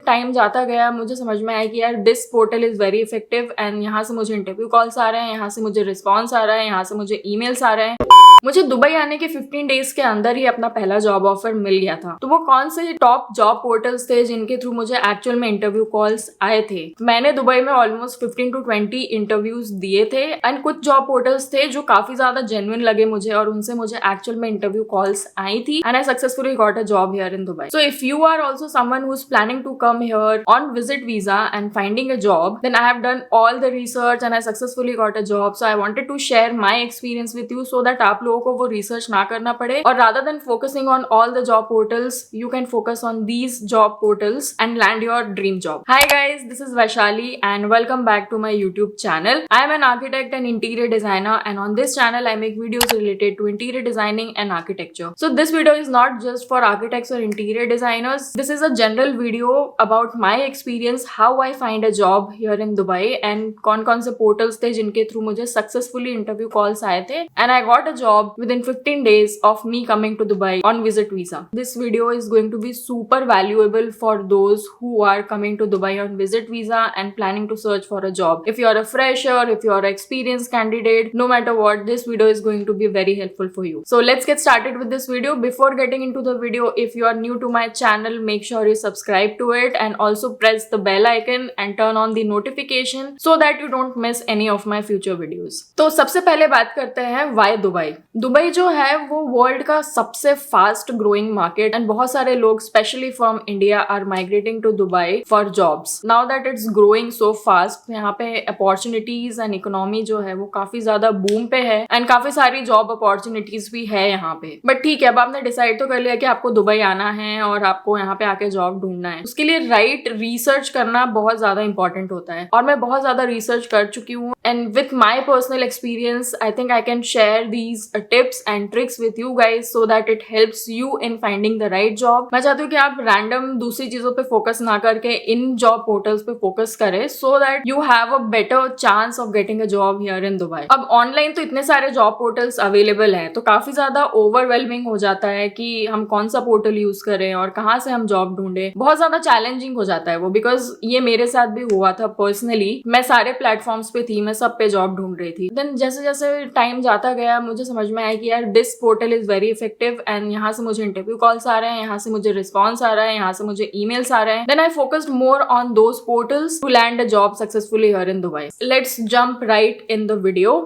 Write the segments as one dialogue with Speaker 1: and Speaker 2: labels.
Speaker 1: Time जाता गया मुझे समझ में आया कि यार this portal is very effective and यहाँ से मुझे इंटरव्यू कॉल्स आ रहे हैं, यहाँ से मुझे रिस्पॉन्स आ रहा है, यहाँ से मुझे ईमेल्स आ रहे हैं। मुझे दुबई आने के 15 डेज के अंदर ही अपना पहला जॉब ऑफर मिल गया था। तो वो कौन से टॉप जॉब पोर्टल्स थे जिनके थ्रू मुझे एक्चुअल में इंटरव्यू कॉल्स आए थे? मैंने दुबई में ऑलमोस्ट 15 to 20 इंटरव्यूज दिए थे एंड कुछ जॉब पोर्टल्स थे जो काफी ज्यादा जेन्युइन लगे मुझे और उनसे मुझे एक्चुअल में इंटरव्यू कॉल्स आई थी and I successfully got a job here in Dubai. So if you are also someone who is planning to come here on visit visa and finding a job, then I have done all the research and I successfully got a job. So I wanted to share my experience with you so that आप लोगों को वो research ना करना पड़े और rather than focusing on all the job portals, you can focus on these job portals and land your dream job. Hi guys, this is Vaishali and welcome back to my YouTube channel. I am an architect and interior designer and on this channel I make videos related to interior designing and architecture. So this video is not just for architects or interior designers. This is a general video about my experience, how I find a job here in Dubai and कौन से portals थे जिनके through मुझे successfully interview calls आए थे and I got a job within 15 days of me coming to Dubai on visit visa. This video is going to be super valuable for those who are coming to Dubai on visit visa and planning to search for a job. If you are a fresher, if you are an experienced candidate, no matter what, this video is going to be very helpful for you. So let's get started with this video. Before getting into the video, if you are new to my channel, make sure you subscribe to it and also press the bell icon and turn on the notification so that you don't miss any of my future videos. तो सबसे पहले बात करते हैं why Dubai. Dubai जो है वो world का सबसे फास्ट ग्रोइंग मार्केट एंड बहुत सारे लोग specially from India are migrating to Dubai for jobs. Now that it's growing so fast, यहाँ पे अपॉर्चुनिटीज एंड इकोनॉमी जो है वो काफी ज्यादा बूम पे है एंड काफी सारी जॉब अपॉर्चुनिटीज भी है यहाँ पे। बट ठीक है, अब आपने डिसाइड तो कर लिया कि आपको दुबई आना है और आपको यहाँ पे आके जॉब ढूंढना है। उसके लिए राइट रिसर्च करना बहुत ज्यादा इंपॉर्टेंट होता है और मैं बहुत ज्यादा रिसर्च कर चुकी हूँ and with my personal experience I think I can share these tips and tricks with you guys so that it helps you in finding the right job. मैं चाहती हूँ कि आप रैंडम दूसरी चीजों पे फोकस ना करके इन जॉब पोर्टल्स पे फोकस करें so that you have a better chance of getting a job here in Dubai. अब ऑनलाइन तो इतने सारे जॉब पोर्टल्स अवेलेबल हैं तो काफी ज्यादा ओवरवेलमिंग हो जाता है कि हम कौन सा पोर्टल यूज करें और कहाँ से हम जॉब ढूंढे। बहुत ज्यादा चैलेंजिंग हो जाता है वो, बिकॉज ये मेरे साथ भी हुआ था पर्सनली। मैं सारे प्लेटफॉर्म्स पे थी, मैं सब पे जॉब ढूंढ रही थी। देन जैसे जैसे टाइम जाता गया मुझे समझ में आया कि यार this portal is very effective and यहाँ से मुझे इंटरव्यू कॉल्स आ रहे हैं, यहाँ से मुझे रिस्पॉन्स आ रहा है, यहाँ से मुझे ईमेल्स आ रहे हैं। Then I focused more on those portals to land a job successfully here in Dubai. Let's jump right in the video.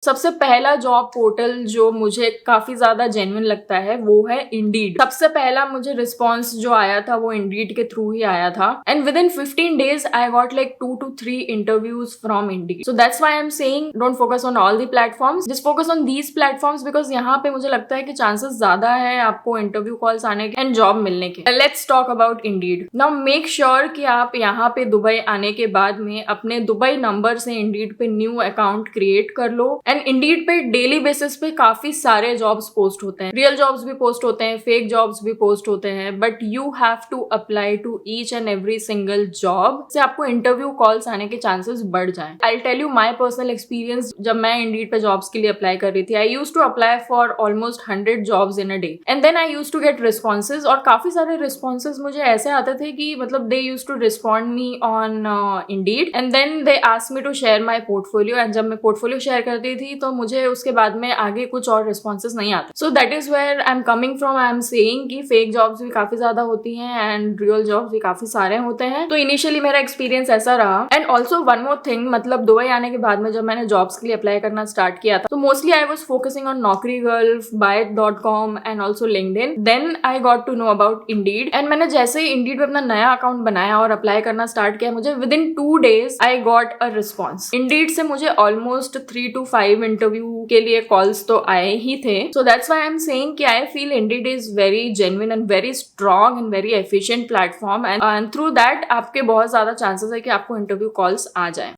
Speaker 1: सबसे पहला जॉब पोर्टल जो मुझे काफी ज्यादा जेन्युइन लगता है वो है इंडीड। सबसे पहला मुझे रिस्पॉन्स जो आया था वो इंडीड के थ्रू ही आया था and with in 15 days I got like 2 to 3 interviews from Indeed. So that's why I am saying don't focus on all the platforms, just focus on these platforms because यहाँ पे मुझे लगता है कि chances ज्यादा है आपको इंटरव्यू कॉल्स आने के एंड जॉब मिलने के। Let's talk about Indeed now. Make sure कि आप यहाँ पे दुबई आने के बाद में अपने दुबई नंबर से इंडीड पे न्यू अकाउंट क्रिएट कर लो एंड इंडीड पे डेली बेसिस पे काफी सारे जॉब्स पोस्ट होते हैं। रियल जॉब्स भी पोस्ट होते हैं, फेक जॉब्स भी पोस्ट होते हैं, but you have to apply to each and every single job से आपको इंटरव्यू कॉल्स आने के चांसेस बढ़ जाएं। I tell you my personal experience. जब मैं इंडीड पे जॉब्स के लिए अप्लाई कर रही थी, I used to apply for almost 100 jobs in a day and then I used to get responses और काफी सारे रिस्पॉन्सेज मुझे ऐसे आते थे कि मतलब they used to respond me on Indeed and then they asked me to share my portfolio and जब मैं पोर्टफोलियो शेयर करती थी तो मुझे उसके बाद में आगे कुछ और रिस्पॉन्सेज नहीं आते। So that is where I am coming from. I am saying कि फेक जॉब्स भी काफी ज्यादा होती हैं एंड रियल जॉब्स भी काफी सारे होते हैं। तो इनिशियली मेरा एक्सपीरियंस ऐसा रहा and also one more thing, मतलब दुबई आने के बाद में जब मैंने जॉब्स के लिए अप्लाई करना स्टार्ट किया था तो mostly I was focusing on Naukrigulf, Byte.com and also LinkedIn. Then I got to know about Indeed and मैंने जैसे ही इंडीड पे अपना नया अकाउंट बनाया और अप्लाई करना स्टार्ट किया, मुझे with in 2 days I got a response. Indeed से मुझे ऑलमोस्ट 3 to 5 इंटरव्यू के लिए कॉल्स तो आए ही थे। So that's why I am saying कि I feel Indeed is very genuine and very strong and very efficient platform and through that आपके बहुत ज्यादा चांसेस है कि आपको इंटरव्यू कॉल्स आ जाए।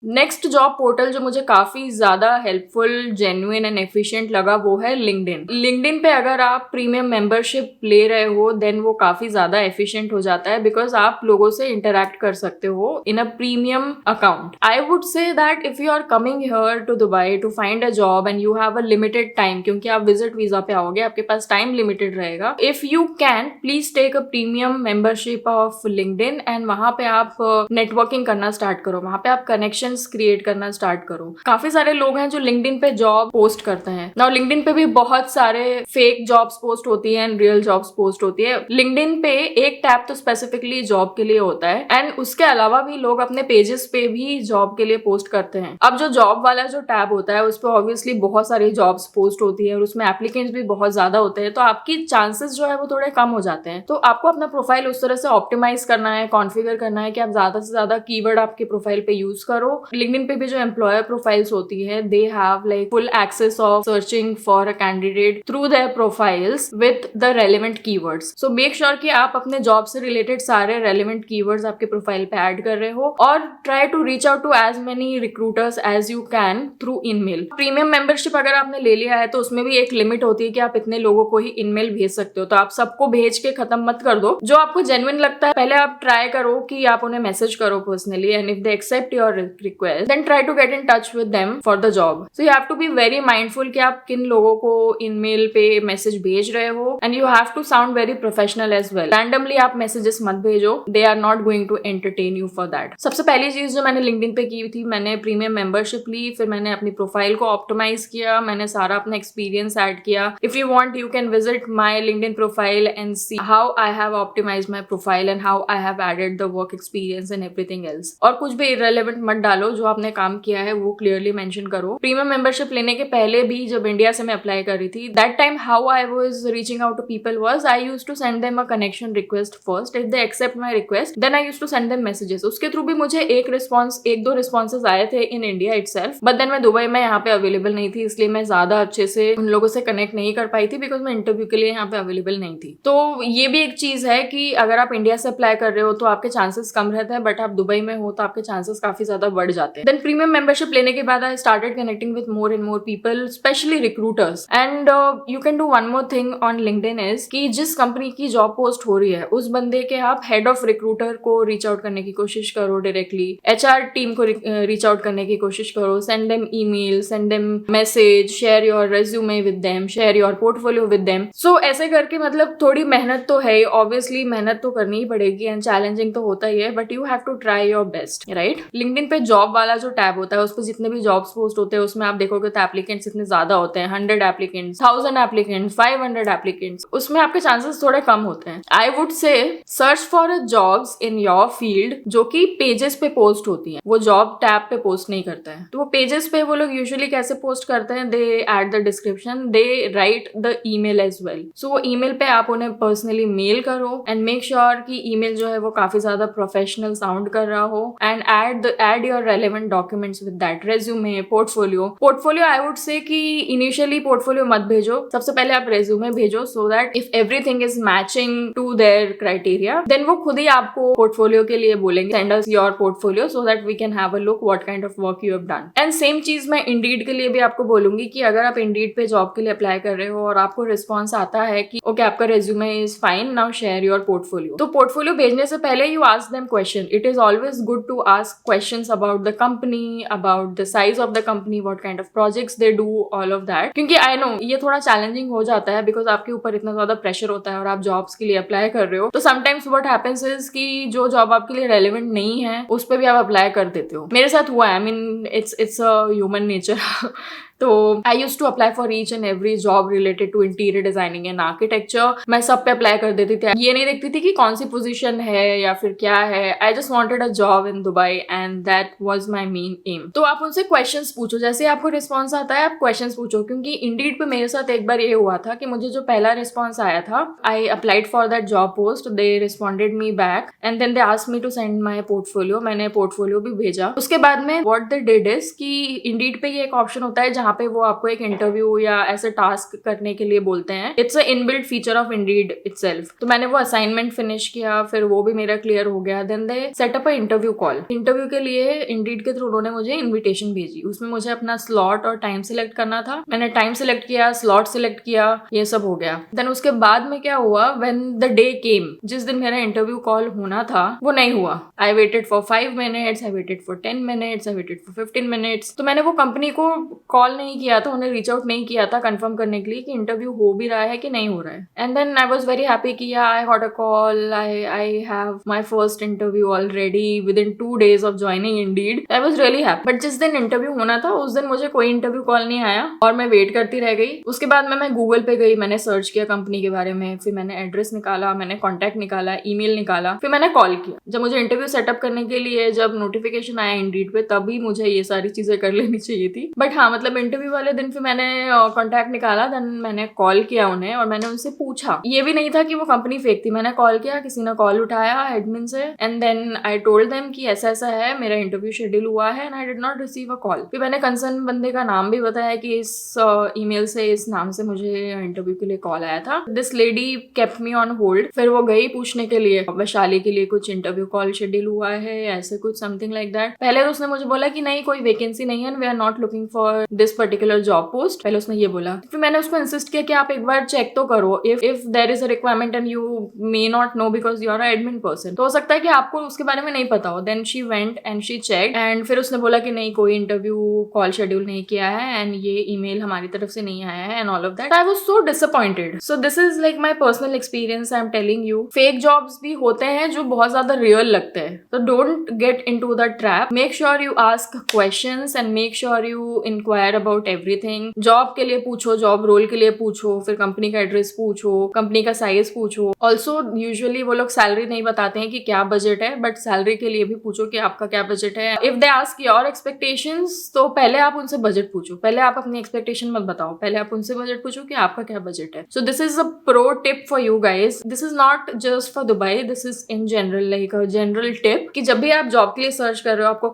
Speaker 1: नेक्स्ट जॉब पोर्टल जो मुझे काफी ज्यादा हेल्पफुल, जेन्युइन एंड एफिशिएंट लगा वो है लिंक्डइन। लिंक्डइन पे अगर आप प्रीमियम मेंबरशिप ले रहे हो देन वो काफी ज्यादा एफिशिएंट हो जाता है, बिकॉज आप लोगों से इंटरेक्ट कर सकते हो in a premium account. I would say that if you are coming here to Dubai to find a job and you have a limited time, क्योंकि आप विजिट वीजा पे आओगे, आपके पास टाइम लिमिटेड रहेगा, if you can please take a premium membership of LinkedIn and वहां पे आप नेटवर्किंग करना स्टार्ट करो, वहां पे आप कनेक्शन क्रिएट करना स्टार्ट करो। काफी सारे लोग हैं जो लिंक्डइन पे जॉब पोस्ट करते हैं। नाउ लिंक्डइन पे भी बहुत सारे फेक जॉब्स पोस्ट होती है एंड रियल जॉब्स पोस्ट होती है। लिंक्डइन पे एक टैब तो स्पेसिफिकली जॉब के लिए होता है एंड उसके अलावा भी लोग अपने पेजेस पे भी जॉब के लिए पोस्ट करते हैं। अब जो जॉब वाला जो टैब होता है उस पर ऑब्वियसली बहुत सारी जॉब्स पोस्ट होती है और उसमें एप्लीकेंट्स भी बहुत ज्यादा होते हैं, तो आपकी चांसेस जो है वो थोड़े कम हो जाते हैं। तो आपको अपना प्रोफाइल उस तरह से ऑप्टिमाइज करना है, कॉन्फ़िगर करना है कि आप ज्यादा से ज्यादा कीवर्ड आपके प्रोफाइल पे यूज करो। लिंक्डइन पे भी जो एम्प्लॉयर प्रोफाइल्स होती है they have like full access of searching for a candidate through their profiles with the relevant keywords. So make sure कि आप अपने जॉब से रिलेटेड सारे रेलेवेंट कीवर्ड्स आपके प्रोफाइल पे ऐड कर रहे हो और try to reach out to as many recruiters as you can through email. Premium membership अगर आपने ले लिया है तो उसमें भी एक लिमिट होती है कि आप इतने लोगों को ही ईमेल भेज सकते हो, तो आप सबको भेज के खत्म मत कर दो। जो आपको जेन्युइन लगता है पहले आप ट्राई करो कि आप उन्हें मैसेज करो personally and if they accept your request then try to get in touch with them for the job. So you have to be very mindful कि आप किन लोगों को ईमेल पे मैसेज भेज रहे हो and you have to sound very professional as well. Randomly आप मैसेजेस मत भेजो, they are not going to entertain you for that. सबसे पहली चीज जो मैंने लिंक्डइन पे की थी, मैंने प्रीमियम मेंबरशिप ली, फिर मैंने अपनी प्रोफाइल को ऑप्टिमाइज किया, मैंने सारा अपना एक्सपीरियंस ऐड किया। If you want you can visit my LinkedIn profile and see how I have optimised my profile and how I have added the work experience and everything else. और कुछ भी irrelevant मत डालो, जो आपने काम किया है वो क्लियरली मेंशन करो। प्रीमियम मेंबरशिप लेने के पहले भी जब इंडिया से मैं अप्लाई कर रही थी, that time how I was reaching out to people was I used to send them a connection request first. If they accept my request then I used to send them messages. उसके through भी मुझे एक दो responses आए थे in India itself, but then मैं दुबई में यहाँ पे अवेलेबल नहीं थी, इसलिए मैं ज्यादा अच्छे से उन लोगों से कनेक्ट नहीं कर पाई थी बिकॉज मैं इंटरव्यू के लिए यहाँ पे अवेलेबल नहीं थी। तो ये भी एक चीज है कि अगर आप इंडिया से अप्लाई कर रहे हो तो आपके चांसेस कम रहते हैं, बट आप दुबई में हो तो आपके चांसेस काफी ज्यादा बढ़ जाते हैं। देन प्रीमियम मेंबरशिप लेने के बाद I started connecting with more and more people, specially recruiters. And you can do one more thing on LinkedIn is कि जिस कंपनी की जॉब पोस्ट हो रही है उस बंदे के आप हेड ऑफ रिक्रूटर को रीच आउट करने की कोशिश करो, डायरेक्टली एचआर टीम को रीच आउट करने की कोशिश करो, send them email, send them message, share your resume with them, share your portfolio with them. So ऐसे करके मतलब थोड़ी मेहनत तो है, ऑब्वियसली मेहनत तो करनी ही पड़ेगी एंड चैलेंजिंग तो होता ही है, but you have to try your best, right. LinkedIn पे जॉब वाला जो टैब होता है उस पर जितने भी जॉब्स पोस्ट होते हैं उसमें आप देखोगे तो एप्लीकेंट्स इतने ज्यादा होते हैं, 100 एप्लीकेंट्स, 1000 एप्लीकेंट्स, 500 एप्लीकेंट्स, उसमें आपके चांसेस थोड़े कम होते हैं। आई वुड से search for jobs in your field जो कि पेजेस पे पोस्ट होती है, वो जॉब टैब पे पोस्ट नहीं करता है। तो वो पेजेस पे वो लोग यूजुअली कैसे पोस्ट करते हैं, they add the description, they write the email as well. So वो ईमेल पे आप उन्हें पर्सनली मेल करो एंड मेक श्योर कि ईमेल जो है वो काफी ज्यादा प्रोफेशनल साउंड कर रहा हो and add your relevant documents with that, resume, portfolio I would say कि initially portfolio मत भेजो, सबसे पहले आप resume भेजो so that if everything is matching to their criteria then वो खुद ही आपको portfolio के लिए बोलेंगे send us your portfolio so that we can have a look what kind of work you have done। and same चीज मैं Indeed के लिए भी आपको बोलूंगी कि अगर आप Indeed पे जॉब के लिए अप्लाई कर रहे हो और आपको रिस्पॉन्स आता है कि ओके आपका resume is fine, now share your portfolio, तो portfolio भेजने से पहले you ask them question। it is always good to ask questions about the company, about the size of the company, what kind of projects they do, all of that। क्योंकि I know ये थोड़ा challenging हो जाता है because आपके ऊपर इतना ज्यादा प्रेशर होता है और आप जॉब्स के लिए अप्लाई कर रहे हो, तो समटाइम्स व्हाट हैपेंस इज कि जो जॉब आपके लिए रेलेवेंट नहीं है उस पर भी आप अप्लाई कर देते हो। मेरे साथ हुआ है, I mean it's a human nature. तो I used to apply for each and every job related to interior designing and architecture. मैं सब पे अप्लाई कर देती थी, ये नहीं देखती थी कि कौन सी पोजीशन है या फिर क्या है। I just wanted a job in Dubai and that was my main M. तो आप उनसे क्वेश्चंस पूछो, जैसे आपको रिस्पॉन्स आता है आप क्वेश्चंस पूछो, क्योंकि इंडीड पे मेरे साथ एक बार ये हुआ था कि मुझे जो पहला रिस्पॉन्स आया था, I applied for that job post, they responded me back and then they asked me to send my portfolio. मैंने पोर्टफोलियो भी भेजा। उसके बाद में व्हाट दे डिड इज कि इंडीड पे ये एक ऑप्शन होता है जहां जहाँ पे वो आपको एक इंटरव्यू या ऐसे टास्क करने के लिए बोलते हैं। It's a inbuilt feature of Indeed itself. तो मैंने वो असाइनमेंट फिनिश किया, फिर वो भी मेरा क्लियर हो गया। Then they set up a interview call. Interview के लिए इंडीड के थ्रू उन्होंने मुझे इन्विटेशन भेजी। उसमें मुझे अपना स्लॉट और टाइम सिलेक्ट करना था। मैंने टाइम सिलेक्ट किया, स्लॉट सिलेक्ट किया, ये सब हो गया। देन उसके बाद में क्या हुआ, व्हेन द डे केम, जिस दिन मेरा इंटरव्यू कॉल होना था वो नहीं हुआ। I waited for 5 minutes, I waited for 10 minutes, I waited for 15 minutes. तो मैंने वो कंपनी को कॉल नहीं किया था, उन्हें रीच आउट नहीं किया था कंफर्म करने के लिए कि इंटरव्यू हो भी रहा है कि नहीं हो रहा है। And then I was very happy कि I got a call, I have my first interview already within 2 days of joining Indeed. I was really happy. But जिस दिन इंटरव्यू होना था उस दिन मुझे कोई इंटरव्यू कॉल नहीं आया और मैं वेट करती रह गई। उसके बाद मैं गूगल पे गई, मैंने सर्च किया कंपनी के बारे में, फिर मैंने एड्रेस निकाला, मैंने कॉन्टैक्ट निकाला, ईमेल निकाला, फिर मैंने कॉल किया। जब मुझे इंटरव्यू सेटअप करने के लिए जब नोटिफिकेशन आया इंडीड पे, तभी मुझे ये सारी चीजें कर लेनी चाहिए थी। बट हाँ, मतलब इंटरव्यू वाले दिन फिर मैंने कॉन्टैक्ट निकाला, देन मैंने कॉल किया उन्हें और मैंने उनसे पूछा। ये भी नहीं था कि वो कंपनी फेक थी। मैंने कॉल किया, किसी ने कॉल उठाया एडमिन से, and then I told them कि ऐसा ऐसा है, मेरा इंटरव्यू शेड्यूल हुआ है and I did not receive a call. फिर मैंने कंसर्न बंदे का नाम भी बताया कि इस ईमेल से, इस नाम से मुझे इंटरव्यू के लिए कॉल आया था। This lady kept me on hold. फिर वो गई पूछने के लिए वैशाली के लिए कुछ इंटरव्यू कॉल शेड्यूल हुआ है, ऐसे कुछ समथिंग लाइक दैट। पहले तो उसने मुझे बोला कि नहीं, कोई वैकेंसी नहीं है, we are not looking for this particular job post. पहले उसने ये बोला। फिर मैंने उसको इंसिस्ट किया कि आप एक बार चेक तो करो, if there is a requirement and you may not know because you are admin person, तो हो सकता है कि आपको उसके बारे में नहीं पता हो। Then she went and she check and फिर उसने बोला कि नहीं, कोई इंटरव्यू कॉल शेड्यूल नहीं किया है एंड ये ईमेल हमारी तरफ से नहीं आया है and all of that. I was so disappointed. So this is like my personal experience. I am telling you, fake jobs भी होते हैं जो बहुत ज्यादा रियल लगते हैं, तो don't get into the trap. Make sure you ask questions and make sure you enquire about everything. Job के लिए पूछो, जॉब रोल के लिए पूछो, फिर कंपनी का एड्रेस पूछो, कंपनी का साइज पूछो। ऑल्सो यूजुअली वो लोग सैलरी नहीं बताते हैं कि क्या बजट है, बट सैलरी के लिए भी पूछो कि आपका क्या बजट है। If they ask your expectations, तो पहले आप उनसे बजट पूछो। पहले आप अपनी एक्सपेक्टेशन मत बताओ, पहले आप उनसे बजट पूछो कि आपका क्या बजट है। सो this is a pro tip for you guys. This is not just for Dubai, this is in general, like a general tip कि जब भी आप जॉब के लिए सर्च कर रहे हो, आपको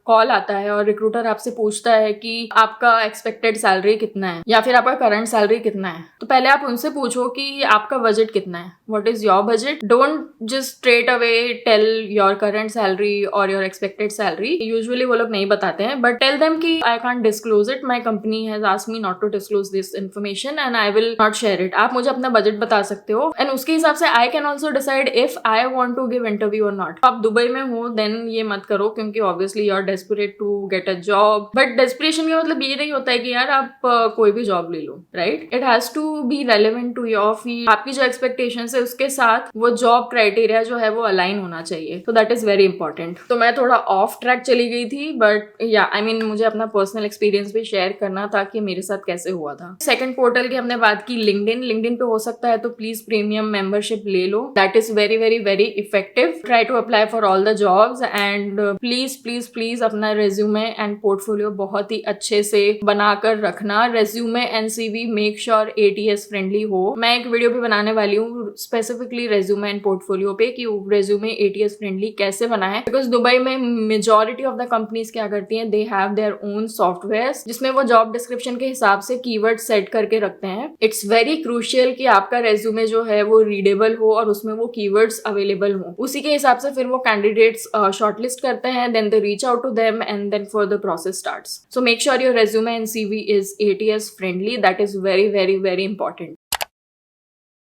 Speaker 1: कॉल आता है और रिक्रूटर आपसे पूछता है कि आपका एक्सपेक्टेड सैलरी कितना है या फिर आपका करंट सैलरी कितना है, तो पहले आप उनसे पूछो कि आपका बजट कितना है, what is your budget. Don't just straight away tell your current salary और योर एक्सपेक्टेड सैलरी। यूजुअली वो लोग नहीं बताते हैं, बट टेल देम कि I can't disclose it, my company has asked me not to disclose this information and I will not share it. आप मुझे अपना बजट बता सकते हो एंड उसके हिसाब से I can also decide if I want to give interview और नॉट। आप दुबई में हो देन ये मत करो, क्योंकि obviously you are desperate to get a job, but desperation का मतलब ये नहीं होता है कि यार आप कोई भी जॉब ले लो, right. It has to be relevant to your field. आपकी जो एक्सपेक्टेशंस है उसके साथ वो जॉब क्राइटेरिया जो है वो अलाइन होना चाहिए, तो दैट इज वेरी इंपॉर्टेंट। तो मैं थोड़ा ऑफ ट्रैक चली गई थी, बट या आई मीन मुझे अपना पर्सनल एक्सपीरियंस भी शेयर करना था कि मेरे साथ कैसे हुआ था। सेकंड पोर्टल की हमने बात की, लिंक्डइन पे हो सकता है तो प्लीज प्रीमियम मेंबरशिप ले लो, that is very very very effective. Try to apply for all the jobs and please please please अपना रेज्यूमे एंड पोर्टफोलियो बहुत ही अच्छे से बनाकर रखना। Resume and CV make sure ATS friendly हो। मैं एक वीडियो भी बनाने वाली हूँ स्पेसिफिकली रेज्यूमे एंड पोर्टफोलियो पे कि रेज्यूमे ATS फ्रेंडली कैसे बना है, बिकॉज दुबई में मेजॉरिटी ऑफ द कंपनीज क्या करती हैं, they have their own software जिसमें वो जॉब डिस्क्रिप्शन के हिसाब से कीवर्ड सेट करके रखते हैं। इट्स वेरी क्रूशियल कि आपका रेज्यूमे जो है वो रीडेबल हो और उसमें वो कीवर्ड्स अवेलेबल हो। उसी के हिसाब से फिर वो कैंडिडेट्स शॉर्टलिस्ट करते हैं, then they reach out to them and then further process starts. So make sure your resume and CV is ATS friendly, that is very very very important.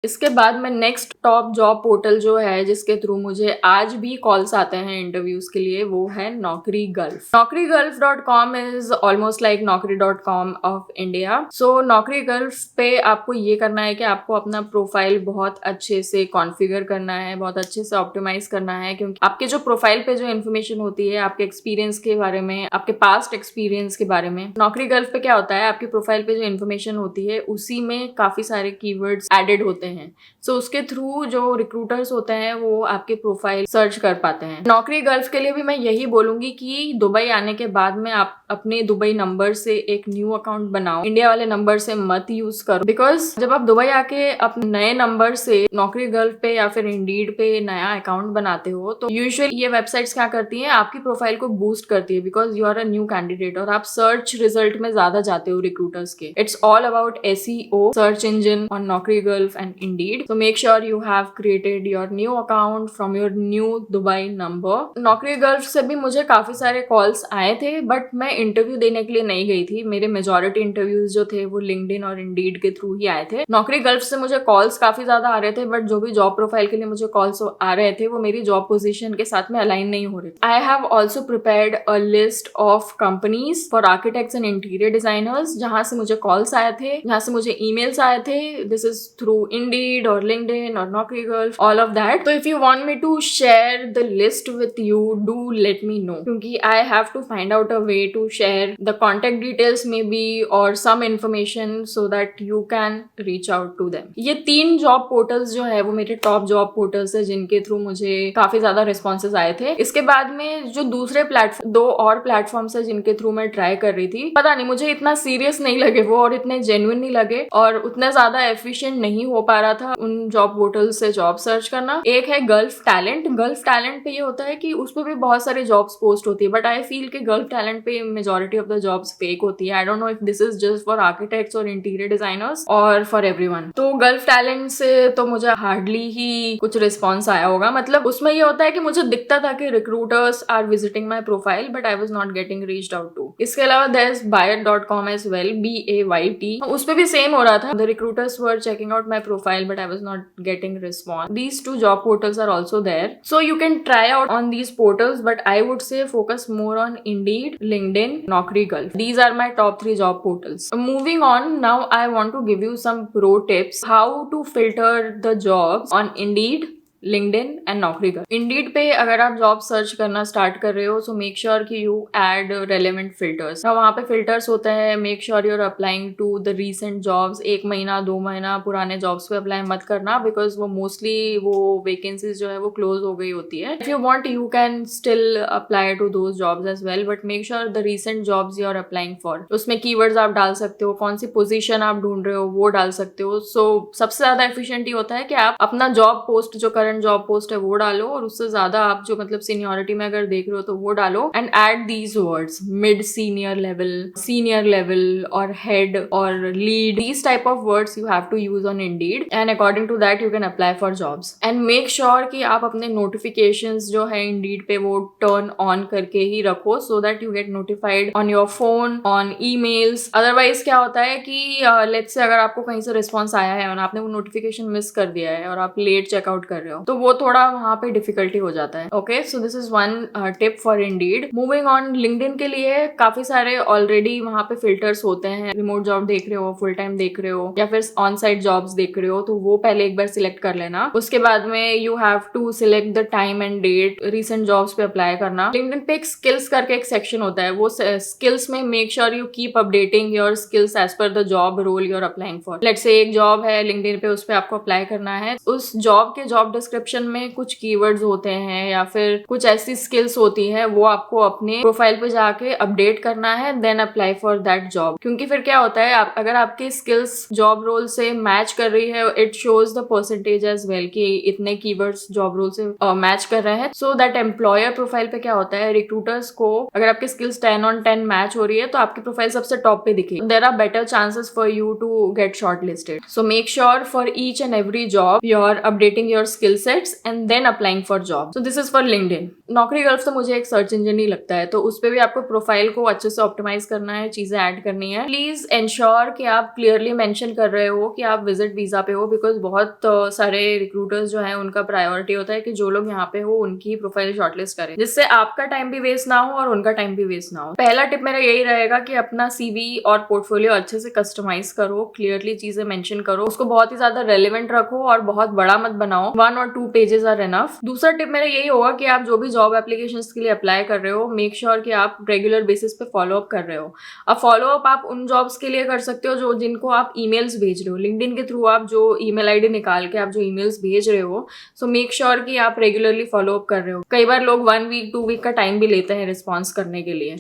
Speaker 1: इसके बाद में नेक्स्ट टॉप जॉब पोर्टल जो है जिसके through मुझे आज भी calls आते हैं इंटरव्यूज के लिए, वो है Naukri Gulf. naukrigulf.com is almost like naukri.com of India. So Naukri Gulf पे आपको ये करना है कि आपको अपना प्रोफाइल बहुत अच्छे से कॉन्फ़िगर करना है, बहुत अच्छे से ऑप्टिमाइज करना है, क्योंकि आपके जो प्रोफाइल पे जो इन्फॉर्मेशन होती है आपके एक्सपीरियंस के बारे में, आपके पास्ट एक्सपीरियंस के बारे में, नौकरी गल्फ पे क्या होता है, आपकी प्रोफाइल पे जो इन्फॉर्मेशन होती है उसी में काफी सारे कीवर्ड्स एडेड होते हैं। हैं। सो उसके थ्रू जो रिक्रूटर्स होते हैं वो आपके प्रोफाइल सर्च कर पाते हैं। नौकरी गल्फ के लिए भी मैं यही बोलूंगी कि दुबई आने के बाद में आप अपने दुबई नंबर से एक न्यू अकाउंट बनाओ, इंडिया वाले नंबर से मत यूज करो। बिकॉज जब आप दुबई आके अपने नए नंबर से नौकरी गल्फ पे या फिर इंडीड पे नया अकाउंट बनाते हो तो यूजुअली ये वेबसाइट्स क्या करती हैं, आपकी प्रोफाइल को बूस्ट करती है because you are a new candidate और आप सर्च रिजल्ट में ज्यादा जाते हो रिक्रूटर्स के। It's all about SEO, search engine on Naukri Gulf and Indeed. So make sure you have created your new account from your new Dubai number. Naukri Gulf से भी मुझे काफी सारे कॉल्स आए थे बट मैं इंटरव्यू देने के लिए नहीं गई थी। मेरे मेजोरिटी इंटरव्यूज जो थे वो लिंक्डइन और इंडीड के थ्रू ही आए थे। नौकरी गल्फ से मुझे कॉल्स काफी ज्यादा आ रहे थे बट जो भी जॉब प्रोफाइल के लिए मुझे कॉल्स आ रहे थे वो मेरी जॉब पोजीशन के साथ में अलाइन नहीं हो रहे। I have also prepared a list of companies for architects and interior designers जहां से मुझे कॉल्स आए थे, जहां से मुझे ईमेल्स आए थे। दिस इज थ्रू इंडीड और लिंक्डइन और Naukri Gulf, all of that. तो if you want me to share the list with you, do let me know, क्योंकि I have to find out a way to share the contact details maybe और some information so that you can reach out to them. ये 3 job portals जो है वो मेरे top job portals है जिनके through मुझे काफी ज्यादा रिस्पॉन्सेज आए थे। इसके बाद में जो दूसरे प्लेटफॉर्म, 2 और प्लेटफॉर्म्स है जिनके थ्रू मैं ट्राई कर रही थी, पता नहीं मुझे इतना सीरियस नहीं लगे वो और इतने जेन्युइन नहीं लगे और उतना ज्यादा एफिशिएंट नहीं हो पा रहा था उन जॉब पोर्टल से जॉब सर्च करना। एक है गल्फ टैलेंट। गल्फ टैलेंट पे ये होता है कि उस पर भी बहुत सारी जॉब्स पोस्ट होती है बट आई फील कि गल्फ टैलेंट पे majority of the jobs fake होती है। I don't know if this is just for architects और इंटीरियर डिजाइनर्स और फॉर एवरीवन। तो गल्फ टैलेंट से तो मुझे हार्डली ही कुछ रिस्पॉन्स आया होगा। मतलब उसमें ये होता है कि मुझे दिखता था कि recruiters are visiting my profile but I was not getting reached out to. इसके अलावा there is Bayt.com as well, BAYT। उस पे भी सेम हो रहा था, the recruiters were checking out my profile but I was not getting response. These 2 job portals are also there, so you can try out on these portals but I would say focus more on Indeed, LinkedIn, Naukri Gulf. These are my top 3 job portals. Moving on, now I want to give you some pro tips how to filter the jobs on Indeed, LinkedIn and नौकरी gulf. Indeed पे अगर आप job search करना start कर रहे हो so make sure कि you add relevant filters. वहाँ पे फिल्टर्स होते हैं, make sure you are applying to the recent jobs. 1 महीना 2 महीना पुराने जॉब्स पे अप्लाई मत करना बिकॉज वो मोस्टली वो वेकेंसीज जो है वो क्लोज हो गई होती है। If you want you can still apply to those jobs as well but make sure the recent jobs you are applying for, उसमें कीवर्ड्स आप डाल सकते हो, कौन सी पोजीशन आप ढूंढ रहे हो वो डाल सकते हो। सो सबसे ज्यादा एफिशिएंट ही होता है कि आप अपना जॉब पोस्ट, जो करंट जॉब पोस्ट है वो डालो और उससे ज्यादा आप जो मतलब सीनियरिटी में अगर देख रहे हो तो वो डालो and add these words, mid senior level और हेड और lead. These type of words you have to use on Indeed and according to that you can apply for jobs. And make sure कि आप अपने notifications जो है Indeed पे वो turn on करके ही रखो सो that you get notified on your phone, on emails. Otherwise क्या होता है कि लेट्स से अगर आपको कहीं से रिस्पॉन्स आया है और आपने वो नोटिफिकेशन मिस कर दिया है और आप लेट चेकआउट कर रहे हो तो वो थोड़ा वहां पे डिफिकल्टी हो जाता है। Okay, so this is one tip for Indeed. Moving on, LinkedIn के लिए काफी सारे ऑलरेडी वहां पे फिल्टर्स होते हैं। रिमोट जॉब देख रहे हो, फुल टाइम देख रहे हो या फिर ऑन साइट जॉब्स देख रहे हो तो वो पहले एक बार सिलेक्ट कर लेना। उसके बाद में you have to select the time and date, recent jobs पे अप्लाई करना। लिंक्डइन पे एक स्किल्स करके एक सेक्शन होता है, वो स्किल्स में make sure you keep updating your skills as per the job role you are applying for. Let's say एक जॉब है लिंक्डइन पे, उस पे आपको अप्लाई करना है। उस जॉब के जॉब डिस्क्रिप्शन में कुछ कीवर्ड्स होते हैं या फिर कुछ ऐसी स्किल्स होती है वो आपको अपने प्रोफाइल पे जाके अपडेट करना है, then apply for that job. क्योंकि फिर क्या होता है, अगर आपकी स्किल्स जॉब रोल से मैच कर रही है, it shows the percentage as well कि इतने कीवर्ड्स जॉब रोल से मैच कर रहे हैं। सो दैट एम्प्लॉयर प्रोफाइल पे क्या होता है, रिक्रूटर्स को अगर आपकी स्किल्स 10 on 10 मैच हो रही है तो आपकी प्रोफाइल सबसे टॉप पे दिखेगी। There are better chances for you to get shortlisted. So make sure for each and every job you are updating your skill sets and then applying for job. So this is for LinkedIn. Naukri Gulf तो मुझे एक search engine ही लगता है, तो उस पे भी आपको प्रोफाइल को अच्छे से ऑप्टिमाइज करना है, चीजें ऐड करनी है। प्लीज एंश्योर कि आप क्लियरली मेंशन कर रहे हो कि आप विजिट वीजा पे हो, बिकॉज बहुत सारे रिक्रूटर्स जो है उनका प्रायोरिटी होता है कि जो लोग यहाँ पे हो उनकी प्रोफाइल शॉर्टलिस्ट करें, जिससे आपका टाइम भी वेस्ट ना हो और उनका टाइम भी वेस्ट ना हो। पहला टिप मेरा यही रहेगा कि अपना CV और पोर्टफोलियो अच्छे से कस्टमाइज करो, क्लियरली चीजें मेंशन करो, उसको बहुत ही ज्यादा रेलिवेंट रखो और बहुत बड़ा मत बनाओ। 1 और 2 पेजेस आर इनफ। दूसरा टिप मेरा यही होगा कि आप जो भी जॉब एप्लीकेशंस के लिए अप्लाई कर रहे हो, मेक श्योर कि आप रेगुलर बेसिस पे फॉलो अप कर रहे हो। अब फॉलो अप आप उन जॉब्स के लिए कर सकते हो जो जिनको आप ईमेल्स भेज रहे हो, लिंक्डइन के थ्रू आप जो ईमेल आईडी निकाल के आप जो ईमेल्स भेज रहे हो, सो मेक श्योर कि आप रेगुलरली फॉलो अप कर रहे हो। कई बार लोग 1 वीक 2 वीक का टाइम भी लेते हैं रिस्पॉन्स करने के लिए,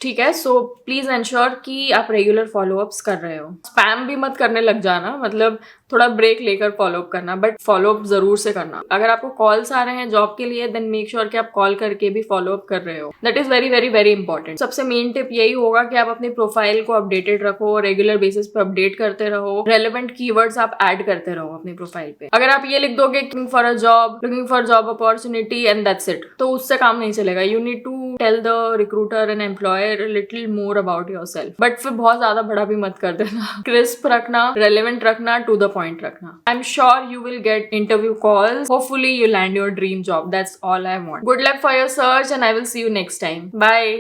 Speaker 1: ठीक है। सो प्लीज एंश्योर कि आप रेगुलर फॉलोअप्स कर रहे हो। स्पैम भी मत करने लग जाना, मतलब थोड़ा ब्रेक लेकर फॉलोअप करना, बट फॉलोअप जरूर से करना। अगर आपको कॉल्स आ रहे हैं जॉब के लिए, देन मेक श्योर कि आप कॉल करके भी फॉलोअप कर रहे हो। That is very very very important. सबसे मेन टिप यही होगा कि आप अपनी प्रोफाइल को अपडेटेड रखो, रेगुलर बेसिस पे अपडेट करते रहो, रेलेवेंट कीवर्ड्स आप ऐड करते रहो अपनी प्रोफाइल पे। अगर आप ये लिख दोगे looking for a job, looking for job opportunity and that's it, तो उससे काम नहीं चलेगा। You need to tell the recruiter and employer little more about yourself, but फिर बहुत ज्यादा बड़ा भी मत कर देना। क्रिस्प रखना, रेलेवेंट रखना, टू द पॉइंट रखना। I'm sure you will get interview calls. Hopefully you land your dream job. That's all I want. Good luck for your search and I will see you next time. Bye.